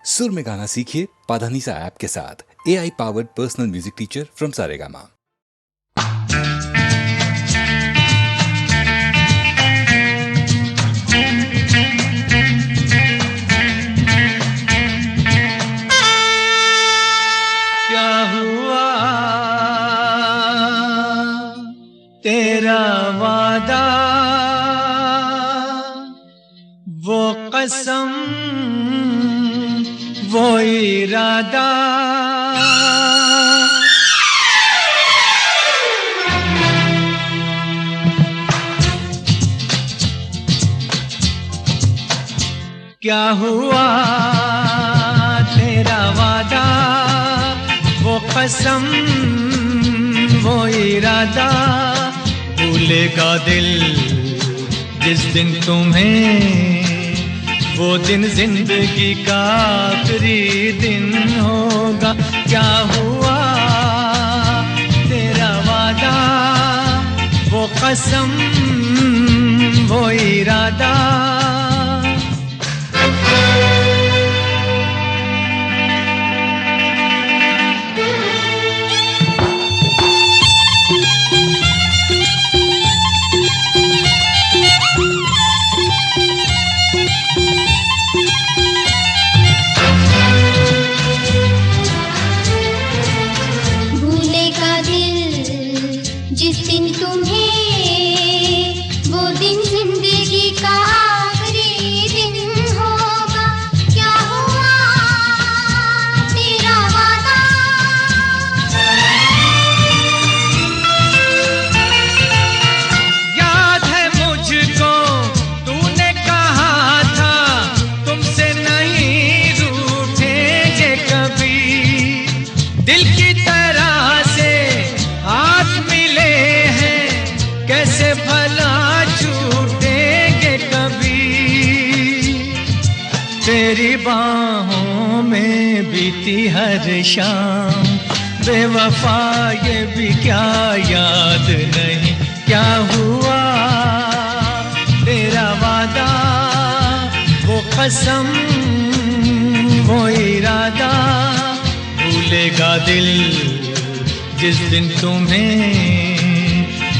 सुर में गाना सीखिए पाधानीसा ऐप के साथ। AI powered personal music teacher from Saregama. क्या हुआ तेरा वादा, वो कसम, वो इरादा, क्या हुआ तेरा वादा, वो कसम, वो इरादा, भूलेगा दिल जिस दिन तुम्हें, वो दिन जिंदगी का आखिरी दिन होगा। क्या हुआ तेरा वादा, वो कसम, वो इरादा। तेरी बाहों में बीती हर शाम, बेवफा ये भी क्या याद नहीं। क्या हुआ तेरा वादा, वो कसम, वो इरादा, भूलेगा दिल जिस दिन तुम्हें,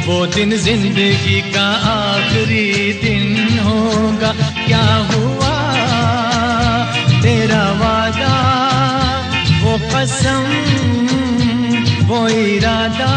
वो दिन जिंदगी का आखिरी दिन होगा। क्या हुआ तेरा वादा, वो कसम, वो इरादा।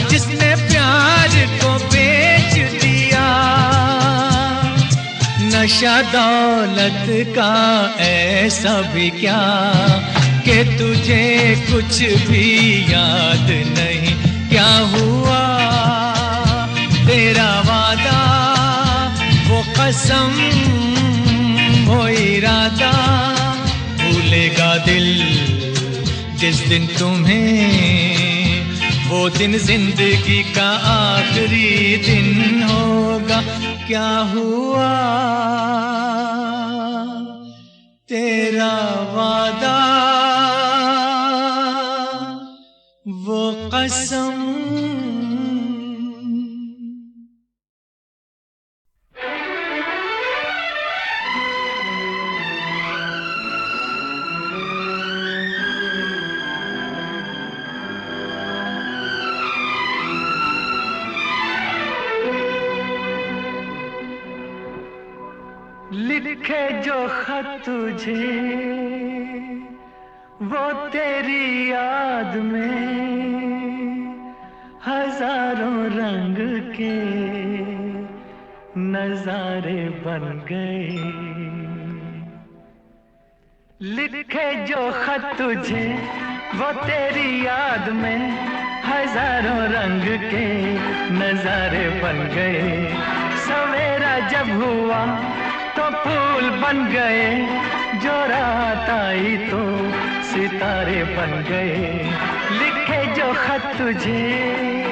जिसने प्यार को बेच दिया, नशा दौलत का ऐसा भी क्या कि तुझे कुछ भी याद नहीं। क्या हुआ तेरा वादा, वो कसम, वो इरादा, भूलेगा दिल जिस दिन तुम्हें, वो दिन जिंदगी का आखिरी दिन होगा। क्या हुआ तेरा वादा, वो कसम। लिखे जो खत तुझे, वो तेरी याद में हजारों रंग के नजारे बन गए। लिखे जो खत तुझे वो तेरी याद में हजारों रंग के नजारे बन गए। सवेरा जब हुआ तो फूल बन गए, जो रात आई तो सितारे बन गए। लिखे जो खत तुझे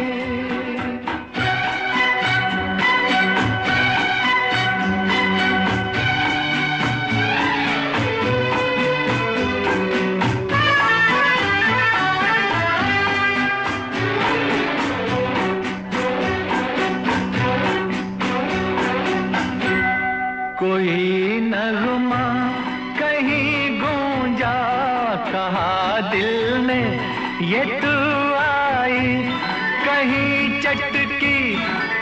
कोई नगमा कहीं गूंजा, कहा दिल ने ये तू आई। कहीं चटकी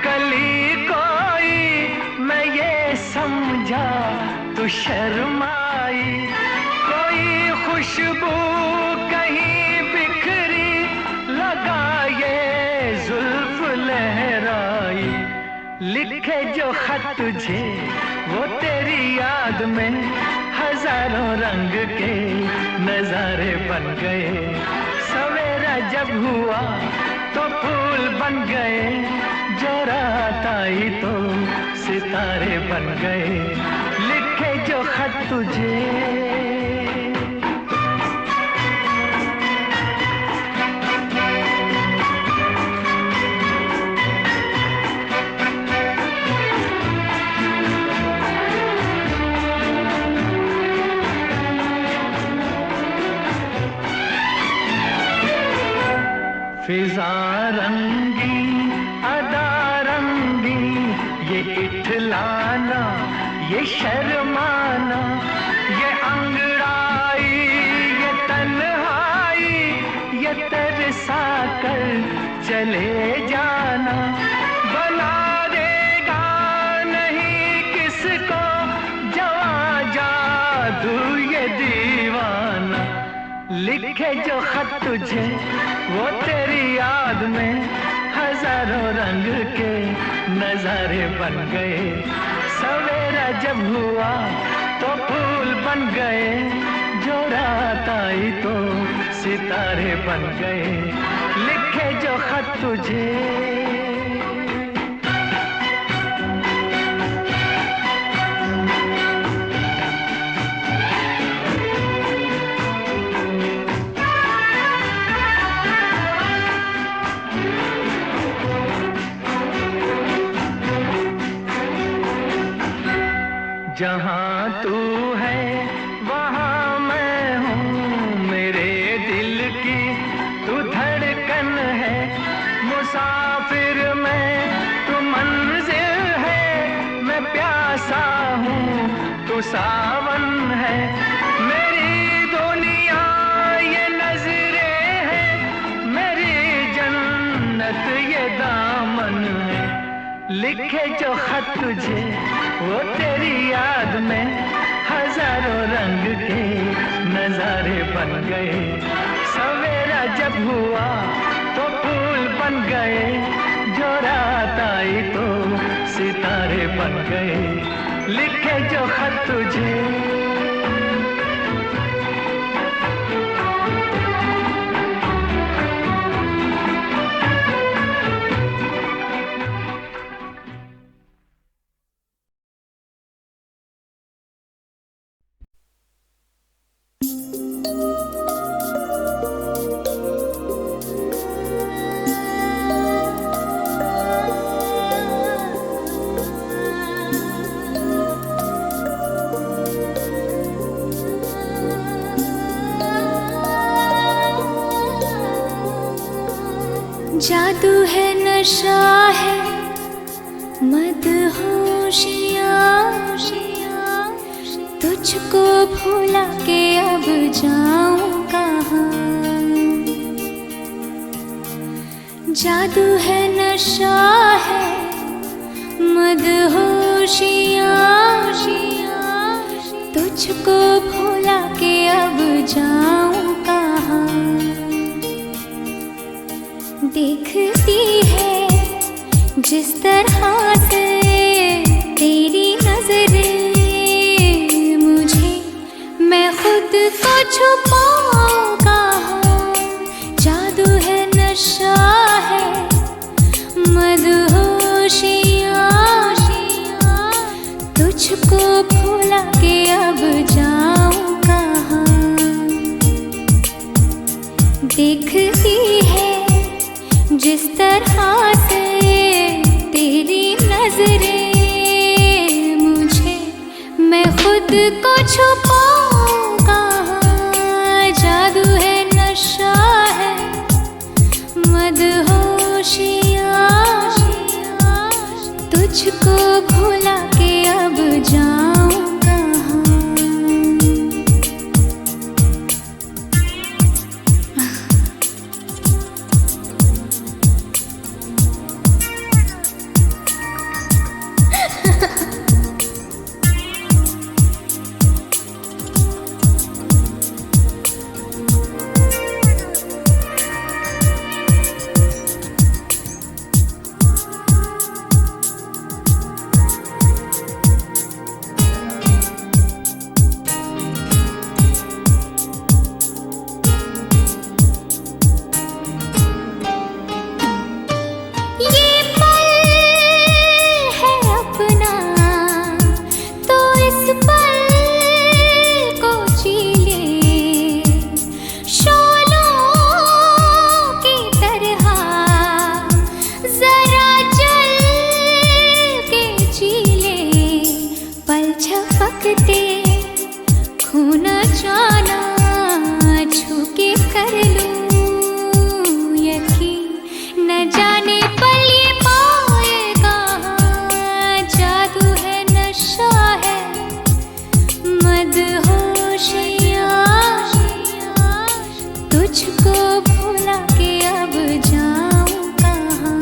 कली कोई, मैं ये समझा तू शर्माई। कोई खुशबू कहीं बिखरी, लगा ये जुल्फ लहराई। लिखे जो खत तुझे वो तेरी याद में हजारों रंग के नजारे बन गए। सवेरा जब हुआ तो फूल बन गए, जो रात आई तो सितारे बन गए। लिखे जो खत तुझे फिजा रंगी अदा रंगी, ये इठलाना ये शर्माना, ये अंगड़ाई ये तन्हाई, ये तरसा कर चले जाना। बना देगा नहीं किसको जवां जादू ये दीवाना। लिखे जो खत तुझे वो तेरी याद में हजारों रंग के नजारे बन गए। सवेरा जब हुआ तो फूल बन गए, जो रात आई तो सितारे बन गए। लिखे जो खत तुझे जहाँ तू है वहाँ मैं हूँ, मेरे दिल की तू धड़कन है। मुसाफिर मैं तू मंजिल है, मैं प्यासा हूँ तू सावन है। मेरी दुनिया ये नजरें है, मेरी जन्नत ये दामन है। लिखे जो खत तुझे वो तेरी याद में हजारों रंग के नजारे बन गए। सवेरा जब हुआ तो फूल बन गए, जो रात आई तो सितारे बन गए। लिखे जो खत तुझे जादू है नशा है मदहोशियाँ, तुझको भुला के अब जाऊं कहाँ। जादू है नशा है मदहोशियाँ, तुझको भुला के अब जाऊं कहाँ। देखती है जिस तरह से तेरी नजरें मुझे, मैं खुद देखती है जिस तरह से तेरी नजरें मुझे, मैं खुद को छुपाऊं कहाँ। जादू है, नशा है, मदहोशियाँ, तुझको भुला के अब जाऊं कहाँ। खोना जाना छू के कर लूं यकीन, न जाने पल ये पाए कहाँ। जादू है, नशा है, मदहोशियाँ, तुझको भुला के अब जाऊं कहाँ।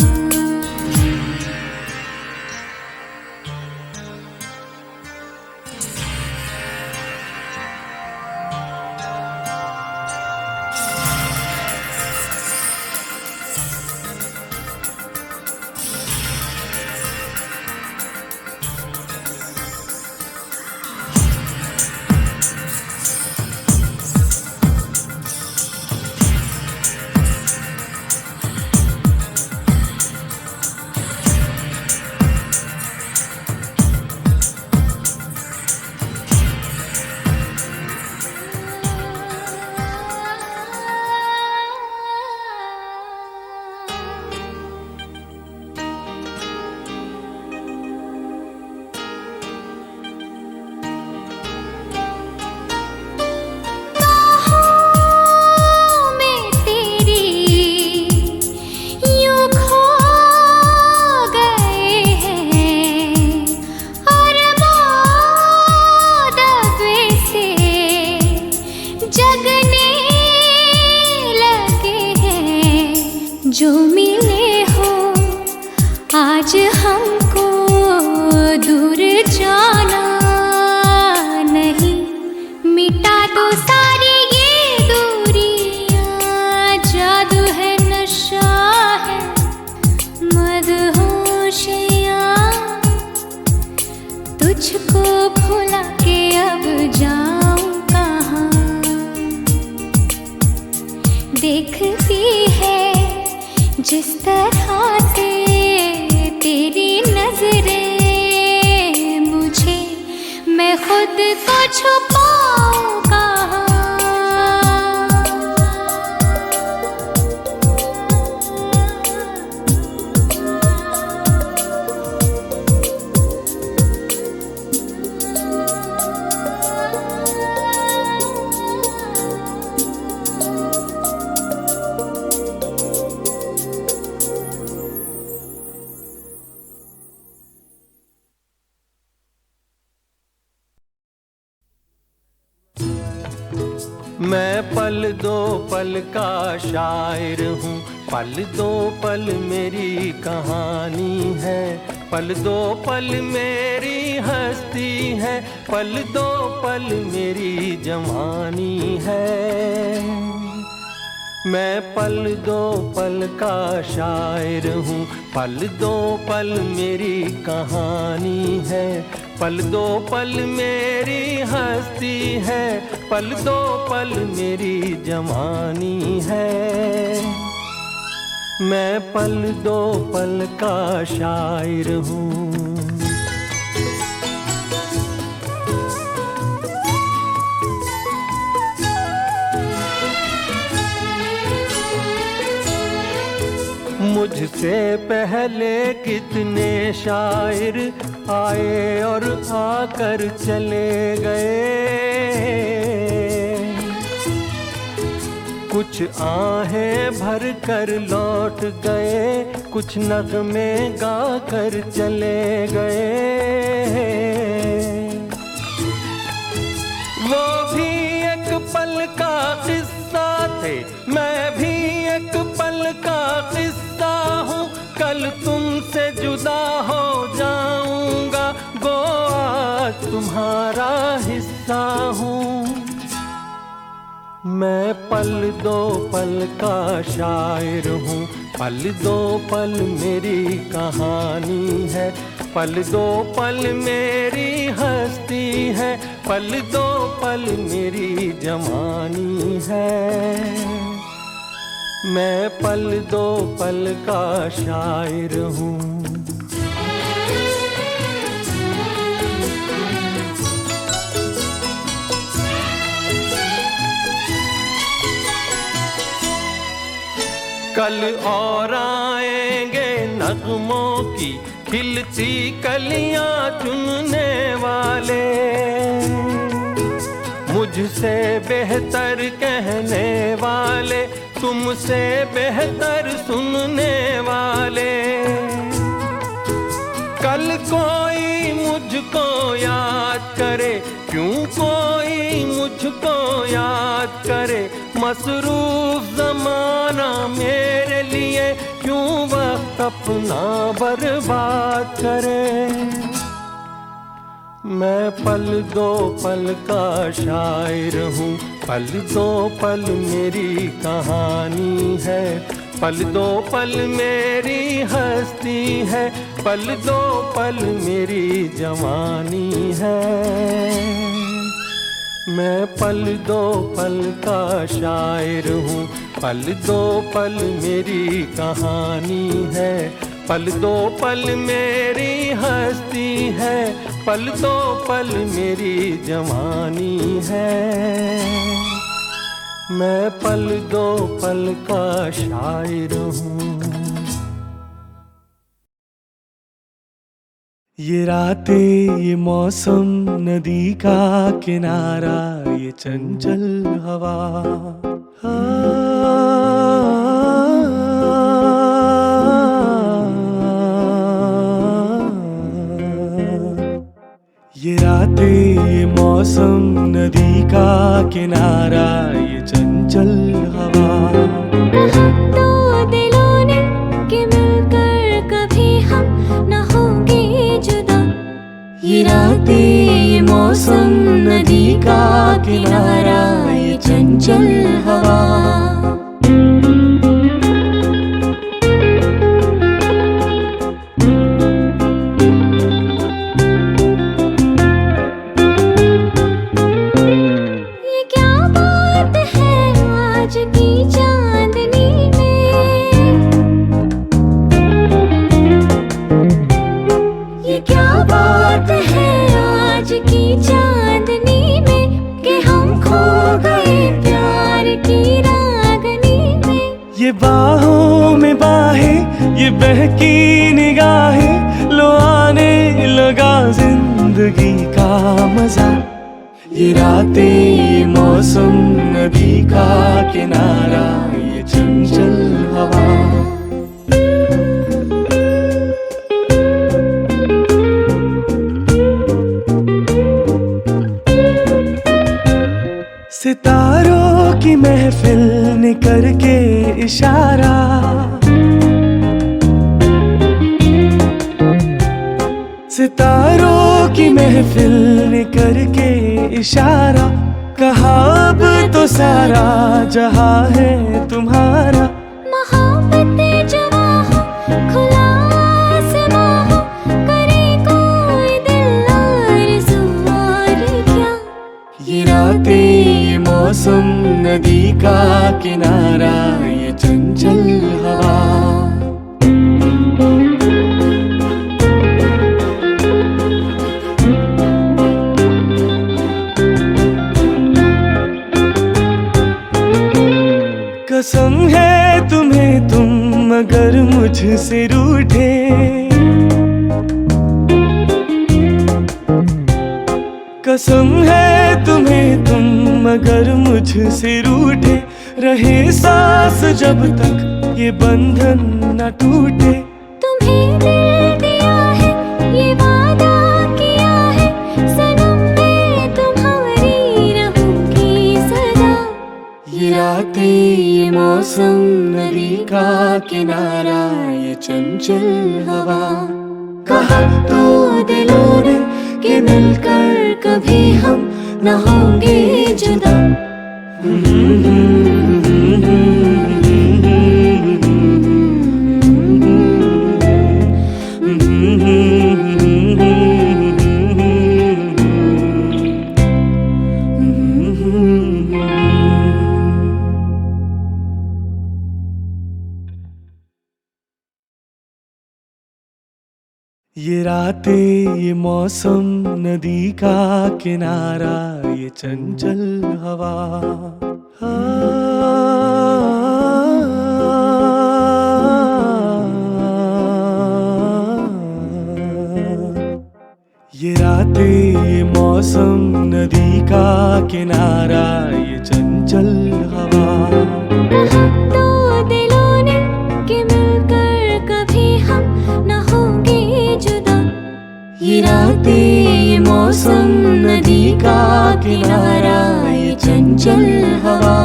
जो मिले हो आज हमको, दूर जाना नहीं, मिटा दो सारी ये दूरियां। जादू है, नशा है, मदहोशियाँ, तुझको भुला के अब जाऊं कहाँ। देखती है जिस तरह से तेरी नजरें मुझे, मैं खुद को छुपाऊं कहाँ। मैं पल दो पल का शायर हूँ, पल दो पल मेरी कहानी है, पल दो पल मेरी हस्ती है, पल दो पल मेरी जवानी है। मैं पल दो पल का शायर हूँ, पल दो पल मेरी कहानी है, पल दो पल मेरी हस्ती है, पल दो पल मेरी जवानी है। मैं पल दो पल का शायर हूँ। मुझसे पहले कितने शायर आए और आकर चले गए। कुछ आहें भर कर लौट गए, कुछ नगमे गा कर चले गए। वो भी एक पल का किस्सा थे, मैं भी एक पल का किस्सा हूँ। कल तुमसे जुदा हो जाऊंगा, गो आज तुम्हारा हिस्सा हूँ। मैं पल दो पल का शायर हूँ, पल दो पल मेरी कहानी है। पल दो पल मेरी हस्ती है, पल दो पल मेरी जवानी है। मैं पल दो पल का शायर हूँ। कल और आएंगे नगमों की खिलती कलियां चुनने वाले, मुझसे बेहतर कहने वाले, तुमसे बेहतर सुनने वाले। कल कोई मुझको याद करे, क्यों कोई मुझको याद करे। मसरूफ ज़माना मेरे लिए क्यों वक्त अपना बर्बाद करे। मैं पल दो पल का शायर हूँ, पल दो पल मेरी कहानी है। पल दो पल मेरी हस्ती है, पल दो पल मेरी जवानी है। मैं पल दो पल का शायर हूँ, पल दो पल मेरी कहानी है। पल दो पल मेरी हस्ती है, पल दो पल मेरी जवानी है। मैं पल दो पल का शायर हूँ। ये रातें, ये मौसम, नदी का किनारा, ये चंचल हवा, ये रातें, ये मौसम, नदी का किनारा, ये चंचल हवा। दो दिलों ने कि मिलकर कभी हम न होंगे जुदा। ये रातें, ये मौसम, नदी का किनारा, ये चंचल हवा। ये क्या बात है आज की चांदनी में, ये क्या बात है आज की चांदनी में, कि हम खो गए प्यार की रागनी में। ये बाहों में बाहें, ये बहकी निगाहें, लो आने लगा जिंदगी का मजा। ये रातें, ये मौसम, नदी का किनारा, ये चंचल हवा। सितारों की महफिल ने करके इशारा, सितारों की महफिल ने करके इशारा, कहा अब तो सारा जहां है तुम्हारा। मोहब्बतें जवां हो, खुला आसमां हो, करे कोई दिल आरज़ू और क्या। ये रातें, ये मौसम, नदी का किनारा, ये चंचल हवा। कसम है तुम्हें, तुम मगर मुझसे रूठे। कसम है तुम्हें तुम मगर मुझसे रूठे, रहे सांस जब तक ये बंधन न टूटे। तुम्हें दिल दिया है, ये वादा किया है, सनम मैं तुम्हारी रहूंगी सदा। ये रातें, ये मौसम, नदी का किनारा, ये चंचल हवा, कहा तो दिलों ने कि मिलकर कभी हम न होंगे जुदा। ये रातें, ये मौसम, नदी का किनारा, ये चंचल हवा, ये रातें, ये मौसम, नदी का किनारा, ये चंचल हवा। कहा तो दिलों ने कि मिलकर कभी हम न होंगे जुदा। ये रातें, ये मौसम, नदी का किनारा, ये चंचल हवा।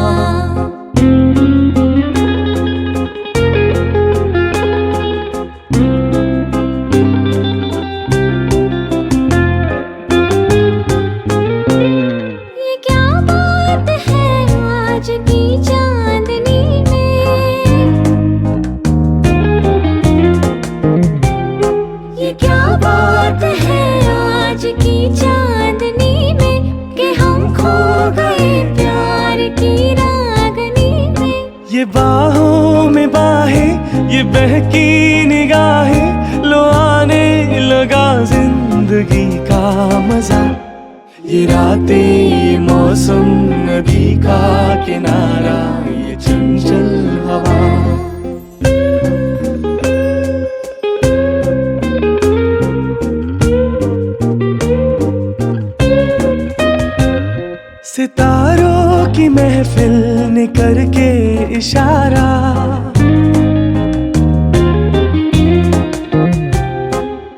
ये क्या बात है आज की चांदनी में, ये क्या बात है आज की चांदनी में, कि हम खो गए प्यार की रागनी में। ये बाहों में बाहें, ये बहकी निगाहें, लो आने लगा जिंदगी का मजा। ये रातें, ये मौसम, नदी का किनारा, ये चंचल हवा। सितारों की महफिल ने करके इशारा,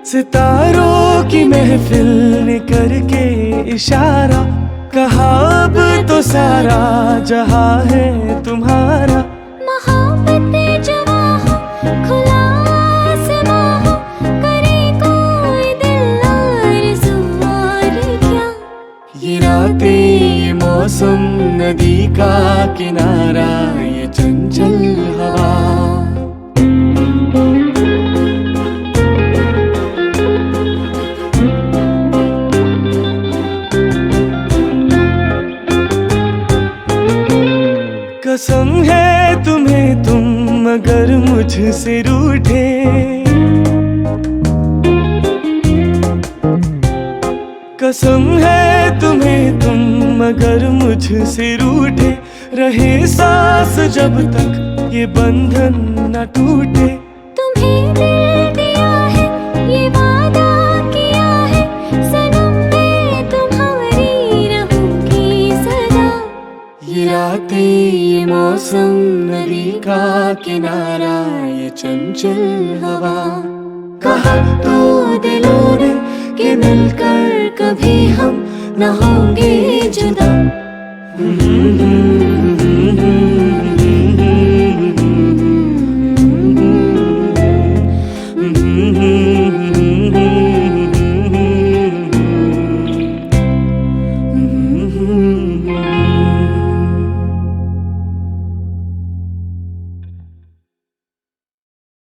सितारों की महफिल ने करके इशारा, कहा अब तो सारा जहां है तुम्हारा। मोहब्बतें जवां हो, खुला आसमां हो, करे कोई दिल आरज़ू और क्या। ये रातें, ये मौसम, नदी का किनारा, ये चंचल हवा। कसम है तुम्हें तुम मगर मुझसे रूठे। कसम है तुम्हें तुम मगर मुझसे रूठे, रहे सांस जब तक ये बंधन न टूटे। तुम्हें दिल दिया है, ये वादा किया है, सनम मैं तुम्हारी रहूंगी सदा। ये रातें, ये मौसम, नदी का किनारा, ये चंचल हवा, कहा तो दिलों ने कि मिलकर कभी हम न होंगे जुदा।